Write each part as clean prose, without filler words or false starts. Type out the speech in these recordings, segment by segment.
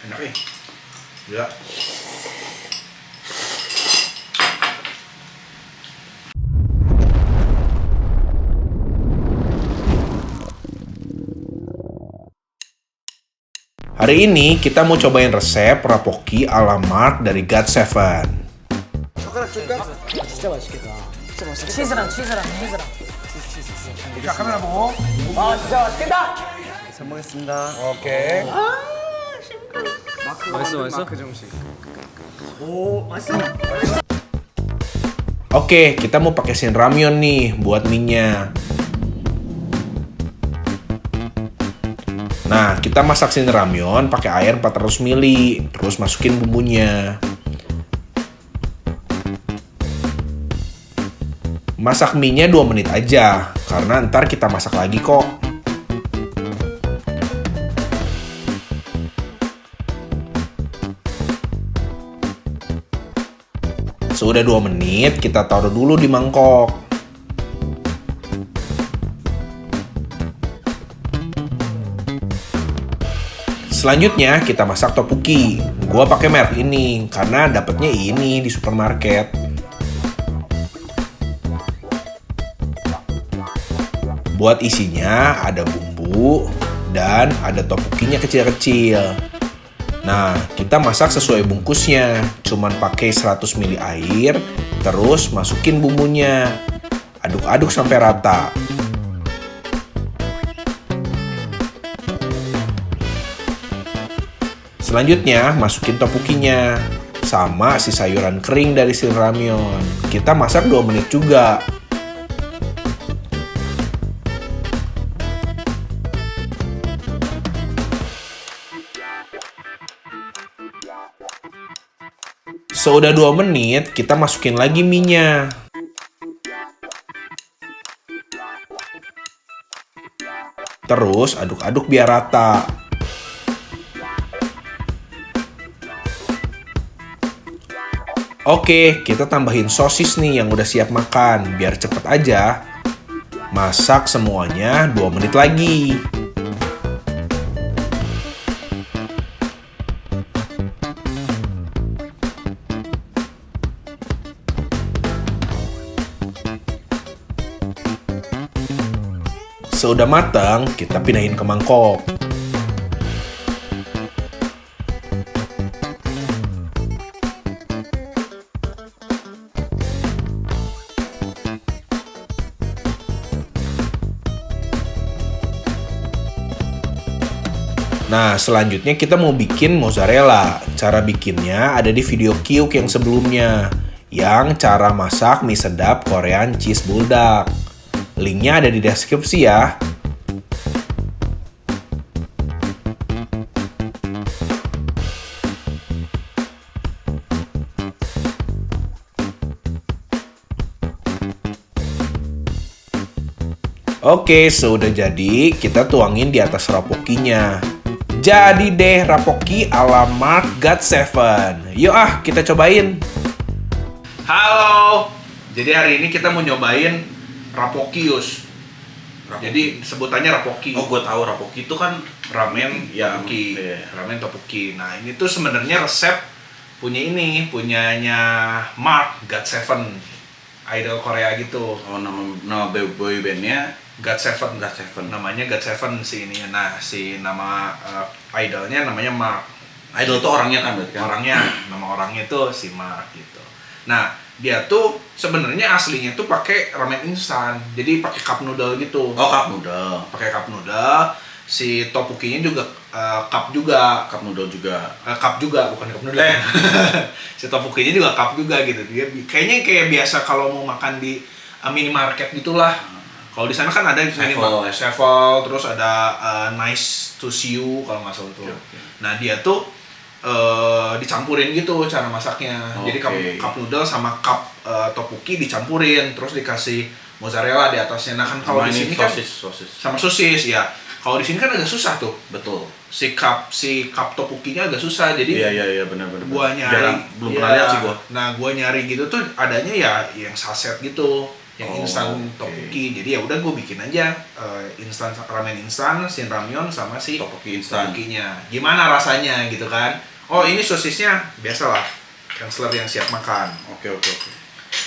Enak nih. Ya. Hari ini kita mau cobain resep rapoki ala Mark dari GOT7. 젓가락 줄까? 진짜 맛있겠다. 진짜 맛있겠다. 치즈랑 치즈랑 치즈랑. 자, 카메라 보고. 아 진짜 맛있겠다. 잘 먹겠습니다. 오케이. 맛있어. 마크 정식. 오 맛있어. Oke, kita mau pakai sin ramyeon nih buat mie-nya. Nah, kita masak sin ramyeon pakai air 400 ml, terus masukin bumbunya. Masak mie-nya 2 menit aja, karena ntar kita masak lagi kok. Sudah 2 menit, kita taruh dulu di mangkok. Selanjutnya kita masak tteokbokki. Gua pakai merek ini karena dapetnya ini di supermarket. Buat isinya ada bumbu dan ada tteokbokkinya kecil-kecil. Nah, kita masak sesuai bungkusnya. Cuman pakai 100 ml air, terus masukin bumbunya. Aduk-aduk sampai rata. Selanjutnya, masukin tteokbokkinya sama si sayuran kering dari sin ramyeon. Kita masak 2 menit juga. Sudah 2 menit, kita masukin lagi mie-nya. Terus aduk-aduk biar rata. Oke, kita tambahin sosis nih yang udah siap makan, biar cepet aja. Masak semuanya 2 menit lagi. Sudah matang, kita pindahin ke mangkok. Nah, selanjutnya kita mau bikin mozzarella. Cara bikinnya ada di video Kyuk yang sebelumnya. Yang cara masak mie sedap Korean cheese bulldog. Linknya ada di deskripsi ya. Oke, sudah jadi. Kita tuangin di atas rapokinya. Jadi deh rapoki ala Mark GOT7. Yuk kita cobain. Halo. Jadi hari ini kita mau nyobain rapoki, Yus. Jadi sebutannya rapoki. Oh, gue tahu rapoki itu kan ramen yang Tteokbokki. iya. Ramen tteokbokki. Nah, ini tuh sebenarnya resep punyanya Mark GOT7. Idol Korea gitu. Oh, nama boy bandnya GOT7. GOT7. Namanya GOT7 sih ini. Nah, si nama idolnya namanya Mark. Idol tuh orangnya kan berarti kan? Orangnya, nama orangnya tuh si Mark gitu. Nah, dia tuh sebenarnya aslinya tuh pakai ramen instan. Jadi pakai cup noodle gitu. Oh, cup noodle. Pakai cup noodle. Si tteokbokkinya juga cup juga. Cup noodle juga. Cup juga, bukan cup noodle. Si tteokbokkinya juga cup juga gitu. Dia kayaknya kayak biasa kalau mau makan di minimarket gitulah. Kalau di sana kan ada Sevel, terus ada Nice to See You kalau nggak salah tuh. Okay. Nah, dia tuh dicampurin gitu cara masaknya. Jadi cup noodle sama cup tteokbokki dicampurin, terus dikasih mozzarella di atasnya. Nah, kan kalau di sini kan sosis. sama sosis ya. Kalau di sini kan agak susah tuh. Betul. Si cup tteokbokkinya agak susah. Jadi Iya, benar. gua nyari belum pernah lihat sih gua. Nah, gua nyari gitu tuh adanya ya yang saset gitu. yang Oh, instan oke. tteokbokki. Jadi ya udah gue bikin aja instan ramen instan, shin ramyeon sama si Tteokbokki instan. tteokbokkinya. Gimana rasanya gitu kan? Oh ini sosisnya biasalah, counselor yang siap makan. Oke, oke, oke.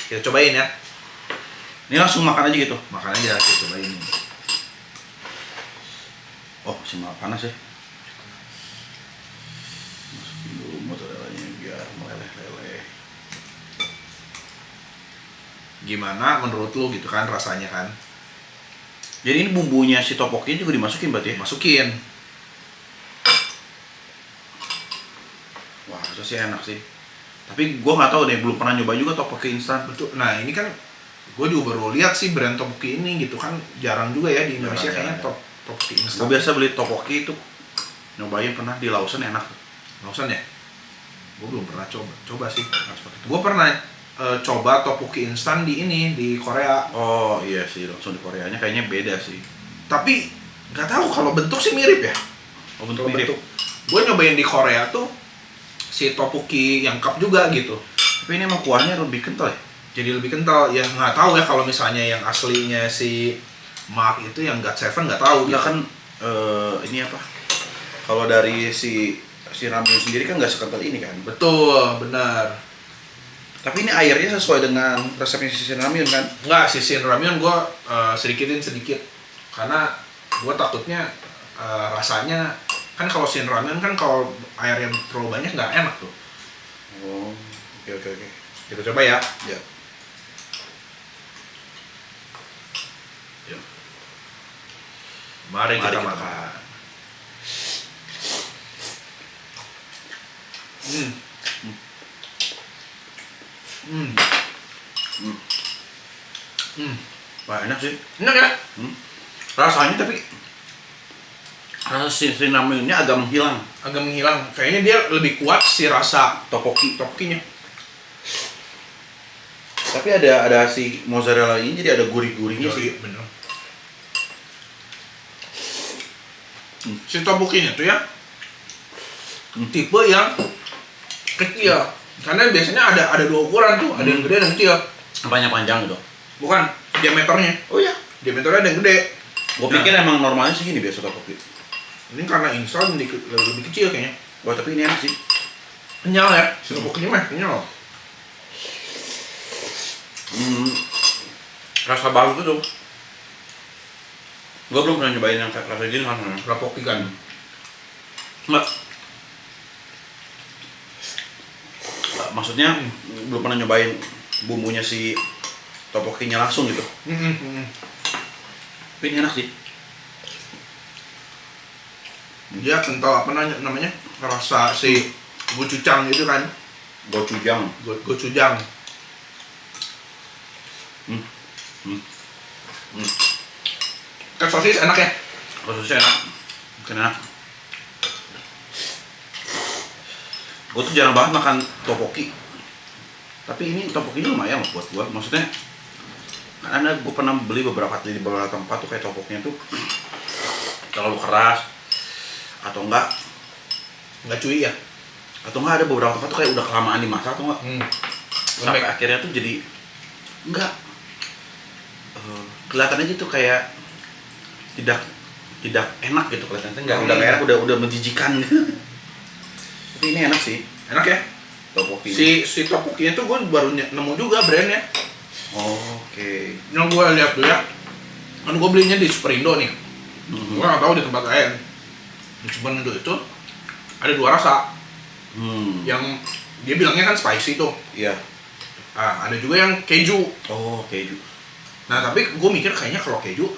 Kita cobain ya. Ini langsung makan aja gitu. Makan aja kita cobain. Oh, masih malah panas ya. Masukin dulu mozzarella-nya biar meleleh-leleh. Gimana menurut lu gitu kan rasanya kan? Jadi ini bumbunya si tteokbokki juga dimasukin berarti ya? Masukin. Wah, harusnya sih enak sih. Tapi gua nggak tahu deh, belum pernah nyoba juga tteokbokki instan. Betul. Nah ini kan gue juga baru lihat sih brand tteokbokki ini gitu kan, jarang juga ya di Indonesia Jarang, kayaknya jarang. tteokbokki instan. Gua biasa beli tteokbokki itu nyobain pernah di Lawson enak. Lawson ya? Gue belum pernah coba sih. Harus pakai itu. Gue pernah coba tteokbokki instan di ini di Korea, Oh iya sih, langsung di Koreanya kayaknya beda sih. tapi nggak tahu kalau bentuk sih mirip ya. Oh, bentuk mirip. Gue nyobain di Korea tuh si tteokbokki yang cup juga gitu. Tapi ini emang kuahnya lebih kental ya? Jadi lebih kental. Ya nggak tahu ya kalau misalnya yang aslinya si Mark itu yang God Seven nggak tahu. Ya gitu. kan ini apa? Kalau dari si ramen sendiri kan nggak sekental ini kan. Betul, benar. Tapi ini airnya sesuai dengan resepnya si ramen kan? Nggak, si shin ramyeon gue sedikit karena gue takutnya rasanya kan kalau shin ramyeon kan kalau air yang terlalu banyak nggak enak tuh. Oh, oke oke oke. Kita coba ya. Ya. Mari kita kita makan. Hmm. Hmm. Hmm. Hmm. Wah enak sih. Enak ya? Rasanya tapi rasa si ramennya agak menghilang. Agak menghilang. Kayaknya dia lebih kuat si rasa Tteokbokki. tteokbokkinya. Tapi ada si mozzarella ini jadi ada gurih-gurihnya sih. Bener. Si tteokbokkinya tuh ya tipe yang kecil. Karena biasanya ada dua ukuran tuh, ada yang gede dan kecil. Apanya panjang gitu? Bukan diameternya. Oh iya. Diameternya ada yang gede. Gue pikir emang normalnya segini biasa tteokbokki. Ini karena instan lebih kecil kayaknya. Wah tapi ini enak sih. Kenyal ya, si tteokbokkinya mah kenyal. Rasa baru tuh. Gue belum pernah nyobain yang kayak rasa gini kan. Tteokbokki kan. Enggak. Maksudnya belum pernah nyobain bumbunya si tteokbokkinya langsung gitu. Tapi ini enak sih. Dia kental apa namanya? Rasa si gochujang itu kan. Gochujang. Gochujang. Kan sosis enak ya? Sosisnya enak. Makin enak. Gue tuh jarang banget makan tteokbokki. Tapi ini tteokbokkinya lumayan loh buat gue. Maksudnya karena gue pernah beli beberapa kali di beberapa tempat tuh kayak tteokbokkinya tuh terlalu keras atau enggak Nggak cuy ya? atau enggak ada beberapa tempat tuh kayak udah kelamaan dimasak atau enggak sampai Lembek. akhirnya tuh jadi enggak kelihatan aja tuh kayak tidak enak gitu kelihatannya enggak udah Iya. enak udah menjijikan tapi ini enak sih Enak ya? tteokbokki Si tteokbokkinya tuh gue baru nemu juga brandnya. oke. Yang gue lihat tuh ya, kan gue belinya di Superindo nih. Mhm. Gue nggak tahu di tempat lain. Di Superindo itu ada dua rasa. Yang dia bilangnya kan spicy tuh. Iya. Ada juga yang keju. Oh keju. Nah tapi gue mikir kayaknya kalau keju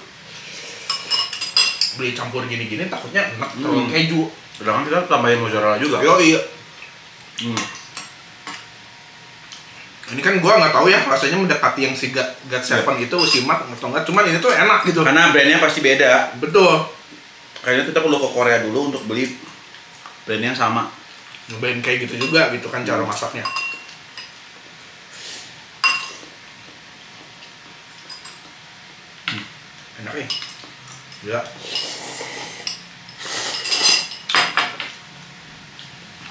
beli campur gini-gini takutnya enak terlalu keju. Sedangkan kita tambahin mozzarella juga. Yo iya. Ini kan gue nggak tahu ya rasanya mendekati yang si God Seven itu si Mark atau enggak. Cuman ini tuh enak gitu. Karena brandnya pasti beda. Betul. Kayaknya kita perlu ke Korea dulu untuk beli brandnya yang sama. Nyobain kayak gitu juga gitu kan cara masaknya. Enak ya? Ya.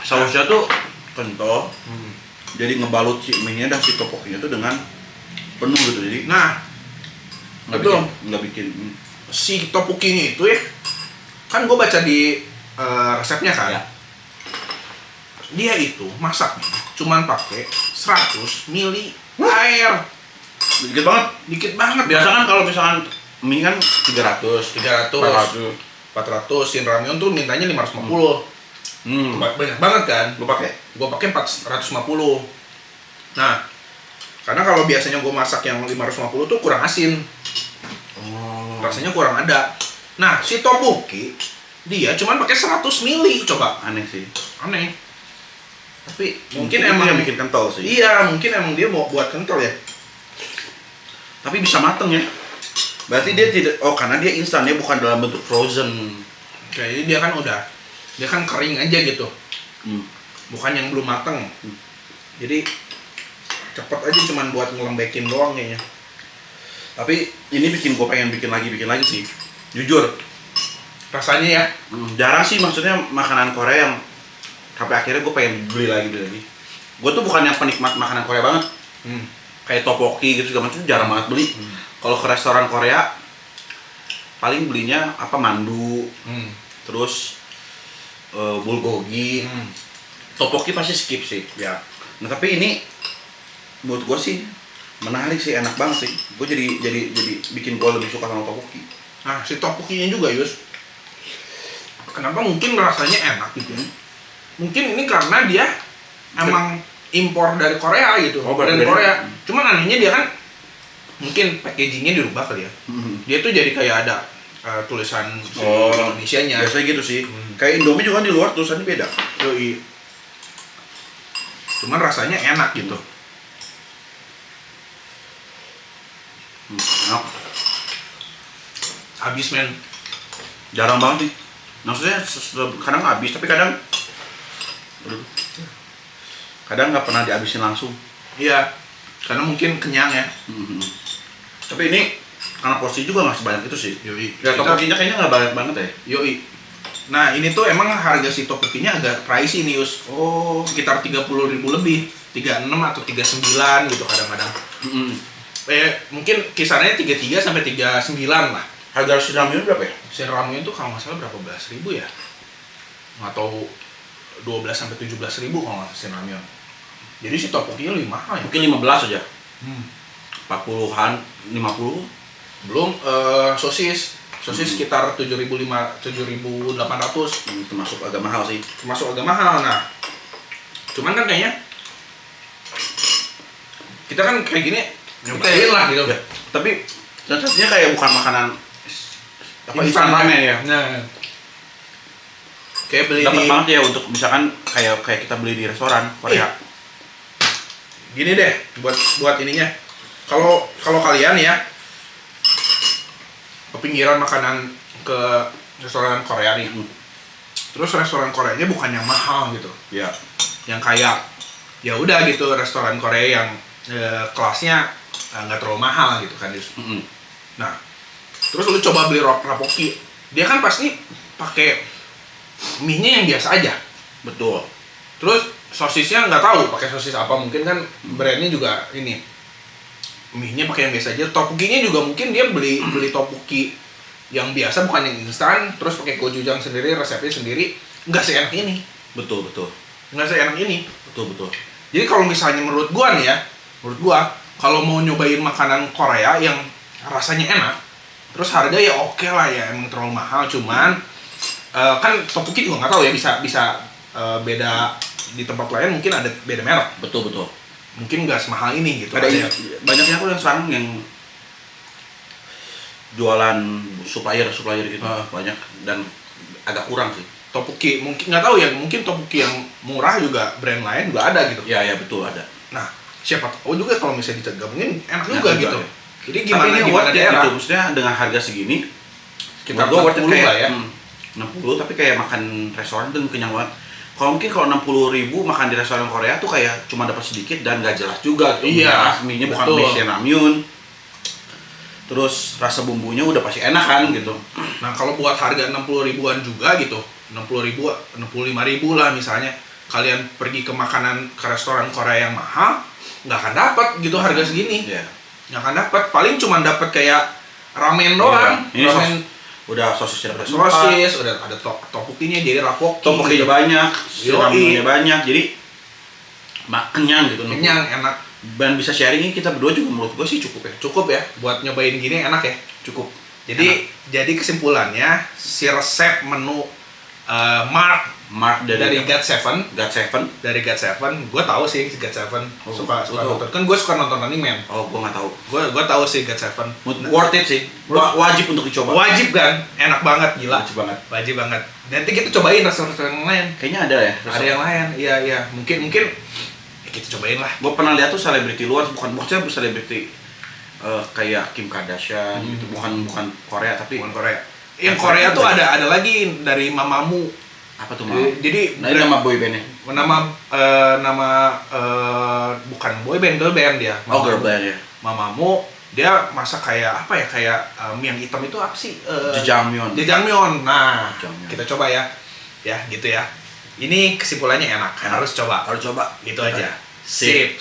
Sausnya tuh kental. Jadi ngebalut si mie-nya dan si tteokbokkinya tuh dengan penuh gitu. Jadi Nah, Betul. Nggak bikin. Si tteokbokkinya itu ya, kan gue baca di resepnya kan. Ya. Dia itu masaknya cuman pakai 100 mili air. Dikit banget. Dikit banget. Biasa kan kalau misalkan mie kan 300, 300, 400, Shin Ramyun tuh mintanya 550. Banyak banget kan. Lu pakai? Gue pakai 450. Nah, karena kalau biasanya gue masak yang 550 tuh kurang asin. Oh. Rasanya kurang ada. Nah, si tteokbokki dia cuman pakai 100 mili, coba. Aneh sih. Aneh. Tapi mungkin itu emang yang bikin kental sih. Iya, mungkin emang dia mau buat kental ya. Tapi bisa mateng ya. Berarti dia tidak, karena dia instan, dia bukan dalam bentuk frozen. Kayaknya dia kan udah, dia kan kering aja gitu. Hmm. Bukan yang belum mateng. Jadi cepet aja cuman buat ngelembekin doang kayaknya. Tapi ini bikin gue pengen bikin lagi sih. Jujur. Rasanya ya. Jarang sih maksudnya makanan Korea yang sampai akhirnya gue pengen beli lagi. Gue tuh bukan yang penikmat makanan Korea banget. Kayak tteokbokki gitu segala macam jarang banget beli. Kalau ke restoran Korea paling belinya apa mandu, terus bulgogi, tteokbokki pasti skip sih. Ya. Nah tapi ini buat gue sih menarik sih, enak banget sih. Gue jadi bikin gue lebih suka sama tteokbokki. Nah, si tteokbokkinya juga, Yus. Kenapa mungkin rasanya enak gitu? Mungkin ini karena dia emang impor dari Korea gitu. Oh, dari beda. Korea. Cuman anehnya dia kan mungkin packagingnya dirubah kali ya. Dia tuh jadi kayak ada tulisan Indonesianya. Biasanya gitu sih. Kayak Indomie juga kan di luar tulisannya beda. Yoi. Cuman rasanya enak gitu. Enak. Habis men. Jarang banget sih. Maksudnya kadang habis, tapi kadang nggak pernah dihabisin langsung. Iya. Karena mungkin kenyang ya. Tapi ini karena porsi juga nggak sebanyak itu sih. Yoi. Ya tteokbokkinya kayaknya nggak banyak banget ya. Yoi. Nah, ini tuh emang harga si tteokbokkinya agak pricey nih, Yus. Oh. Sekitar 30.000 lebih. 36 atau 39 gitu kadang-kadang. Mungkin kisarannya 33 sampai 39 lah. Harga Shin Ramyun berapa ya? Shin Ramyun tuh kalau nggak salah berapa belas ribu ya? Atau 12 sampai 17.000 kalau nggak salah Shin Ramyun. Jadi si tteokbokkinya lebih mahal ya. Mungkin 15 aja. 40-an, 50. Belum sosis sekitar 7.800. Termasuk agak mahal sih. Termasuk agak mahal. Nah, cuman kan kayaknya kita kan kayak gini nyobain lah gitu. Ya, tapi sensasinya kayak bukan makanan apa Instan instan ramen ya. Nah, kayak beli Dapat di banget ya untuk misalkan kayak kita beli di restoran Korea. Gini deh buat ininya. Kalau kalian ya kepinggiran makanan ke restoran Korea nih. Terus restoran Koreanya bukan yang mahal gitu. Ya. Yang kayak ya udah gitu restoran Korea yang kelasnya nggak terlalu mahal gitu kan. Nah, terus lu coba beli rapokki, dia kan pasti pakai mie-nya yang biasa aja. Betul. Terus sosisnya nggak tahu pakai sosis apa, mungkin kan brandnya juga ini mie-nya pakai yang biasa aja. Tteokbokkinya juga mungkin dia beli tteokbokki yang biasa bukan yang instan, terus pakai gochujang sendiri, resepnya sendiri, nggak seenak ini. Betul. Nggak seenak ini. Betul. Jadi kalau misalnya menurut gua nih ya, kalau mau nyobain makanan Korea yang rasanya enak, terus harga ya oke lah ya, emang terlalu mahal, cuman kan tteokbokki juga nggak tahu ya, bisa beda di tempat lain, mungkin ada beda merek. Betul. Mungkin nggak semahal ini gitu. Ada banyaknya aku yang sekarang yang jualan supplier gitu banyak dan agak kurang sih. Tteokbokki mungkin nggak tahu ya, mungkin tteokbokki yang murah juga brand lain juga ada gitu. Ya betul ada. Nah, siapa tahu juga kalau misalnya digabungin enak juga gitu. Ya. Jadi Tapi ini gimana worth it daerah? gitu, maksudnya dengan harga segini Sekitar menurut gua worth it 60 kayak, lah ya. 60 tapi kayak makan restoran tuh kenyang banget. Kalau 60.000 makan di restoran Korea tuh kayak cuma dapat sedikit dan nggak jelas juga gitu. Iya, mie-nya bukan betul. mie Shin Ramyun. Terus rasa bumbunya udah pasti enak kan gitu. Nah, kalau buat harga 60 ribuan juga gitu, 60 ribu, 65 ribu lah misalnya, kalian pergi ke makanan ke restoran Korea yang mahal, nggak akan dapat gitu harga segini. Iya. Nggak akan dapat, paling cuma dapat kayak ramen doang. Ini Ramen udah sosisnya udah sosis, udah ada topokinya jadi rapoki. topokinya banyak, Yoi. ramennya banyak, jadi kenyang gitu. Kenyang, enak. Dan bisa sharing ini kita berdua juga menurut gue sih cukup ya. Cukup ya buat nyobain gini, enak ya. Cukup. Jadi kesimpulannya si resep menu Mark dari GOT7 dari GOT7, gue tahu sih si GOT7 Oh, suka lu tahu. nonton, kan gue suka nonton Running Man. Oh, gue nggak tahu. Gue tahu sih GOT7. Worth it sih. Wajib untuk dicoba. Wajib kan, enak banget, gila. Wajib banget. Nanti kita cobain restoran yang lain. Kayaknya ada ya. Ada yang lain, iya. Mungkin ya kita cobain lah. Gue pernah lihat tuh selebriti luar, maksudnya selebriti kayak Kim Kardashian gitu, bukan Korea tapi Bukan Korea. Yang Korea tuh ada lagi dari Mamamoo. apa tuh mau? Jadi Nah, ini nama boybandnya. nama bukan boyband, girl band dia. Oh, girl band ya. Mamamoo, dia masak kayak apa ya, kayak mie yang hitam itu apa sih? Jjajangmyeon. Jjajangmyeon. Nah, Jjajangmyeon. kita coba ya. Ya, gitu ya. Ini kesimpulannya enak. Harus coba. Harus coba. Gitu aja. Sip.